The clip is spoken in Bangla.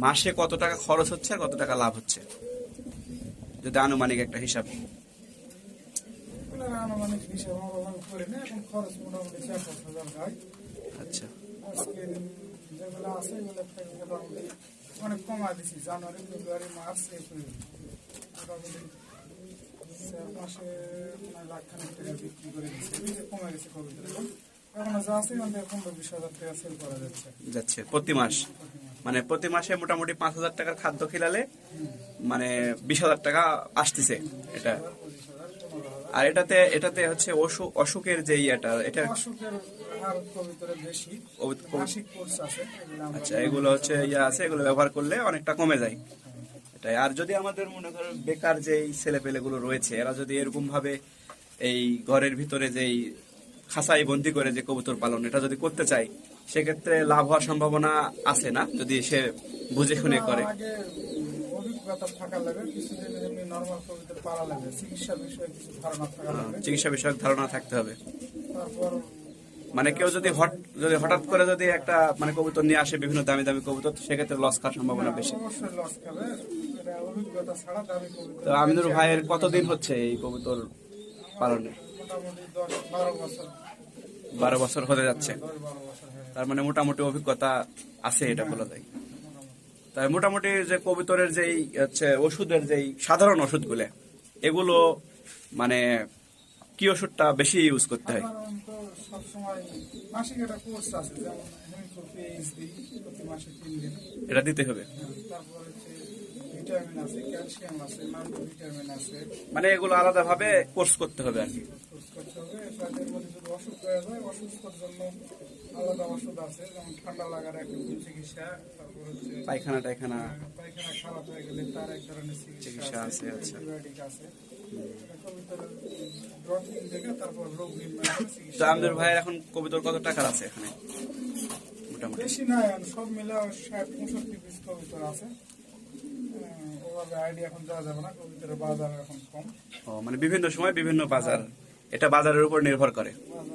মাসে কত টাকা খরচ হচ্ছে আর কত টাকা লাভ হচ্ছে, যদি আনুমানিক একটা হিসাব? আনুমানিক হিসাব আমরা করি না, এখন খরচ মোটামুটি 4-5 হাজার হয়। আচ্ছা, আজকে যেগুলো আছে এগুলো থেকে মোটামুটি অনেক কমা দিচ্ছি। জানুয়ারি, ফেব্রুয়ারি, মার্চ, এপ্রিল মোটামুটি 4 মাসে 1,00,000 টাকা বিক্রি করে দিচ্ছি। কমে গেছে কবিতার এখন যা আছে এখান থেকে 15-20 হাজার টাকা সেল করা যাচ্ছে প্রতি মাস। মানে প্রতি মাসে মোটামুটি 5,000 টাকার খাদ্য খিলালে মানে 20,000 টাকা আসতেছে এটা। আর এটাতে হচ্ছে অসুখের যে এটা অসুখের হার কবিতারে বেশি, মাসিক কোর্স আছে এগুলো আচ্ছা, এগুলো হচ্ছে আছে, এগুলো ব্যবহার করলে অনেকটা কমে যায় এটাই। আর যদি আমাদের মনে করো বেকার যেই ছেলে পেলেগুলো রয়েছে, এরা যদি এরকম ভাবে এই ঘরের ভিতরে যেই খাঁচাই বন্দি করে যে কবুতর পালন এটা যদি করতে চাই, সেক্ষেত্রে লাভ হওয়ার সম্ভাবনা আছে না, যদি সে বুঝে শুনে করে? আগে অভিজ্ঞতা থাকা লাগে, কিছুদিন এমনি নরমাল কবিতার পালা লাগে, চিকিৎসা বিষয়ে কিছু ধারণা থাকা লাগে, চিকিৎসা বিষয়ক ধারণা থাকতে হবে। তারপর মানে কেউ যদি হঠাৎ করে যদি একটা মানে কবুতর নিয়ে আসে, বিভিন্ন দামি দামি কবুতর, সেক্ষেত্রে লস খাওয়ার সম্ভাবনা বেশি। অবশ্যই লস খাবে, এটা অভিজ্ঞতা ছাড়া দামি কবিতা। তো আমিনুর ভাইয়ের কতদিন হচ্ছে এই কবুতর পালনে? মোটামুটি 10-12 বছর। 12 বছর হতে যাচ্ছে। 10-12 বছর, হ্যাঁ। তার মানে মোটামুটি অভিজ্ঞতা আছে, এটা বলা যায়। তাই মোটামুটি যে কবুতরের যেই হচ্ছে ওষুধের যেই সাধারণ ওষুধগুলো, এগুলো মানে কি ওষুধটা বেশি ইউজ করতে হয়? সাধারণত সবসময় মাসিক একটা কোর্স আছে, যেমন হেমিকোপিএস দিই প্রতি মাসে 3 দিন। এটা দিতে হবে। তারপর হচ্ছে ভিটামিন আছে, ক্যালসিয়াম আছে, মাল্টি ভিটামিন আছে। মানে এগুলো আলাদা ভাবে কোর্স করতে হবে আর কি। কোর্স করতে হবে। তাদের মধ্যে যদি অসুখ হয়ে যায়, অসুস্থর জন্য আলাদা ওষুধ আছে, যেমন ঠান্ডা লাগার একটা চিকিৎসা, তারপর হচ্ছে পায়খানা টায়খানা পায়খানা খারাপ হয়ে গেলে তার এক ধরনের চিকিৎসা আছে, অ্যান্টিবায়োটিক আছে। কবিতার ড্রপিং দেখে তারপর রোগ নির্ণয় চিকিৎসা। তো আমাদের ভাইয়ের এখন কবুতর কত টাকার আছে এখানে মোটামুটি? বেশি না, সব মিলে 60-65 পিস কবিতর আছে। ওভাবে আইডিয়া এখন দেওয়া যাবে না, কবিতার বাজার এখন কম। ও মানে বিভিন্ন সময় বিভিন্ন বাজার, এটা বাজারের উপর নির্ভর করে। বাজার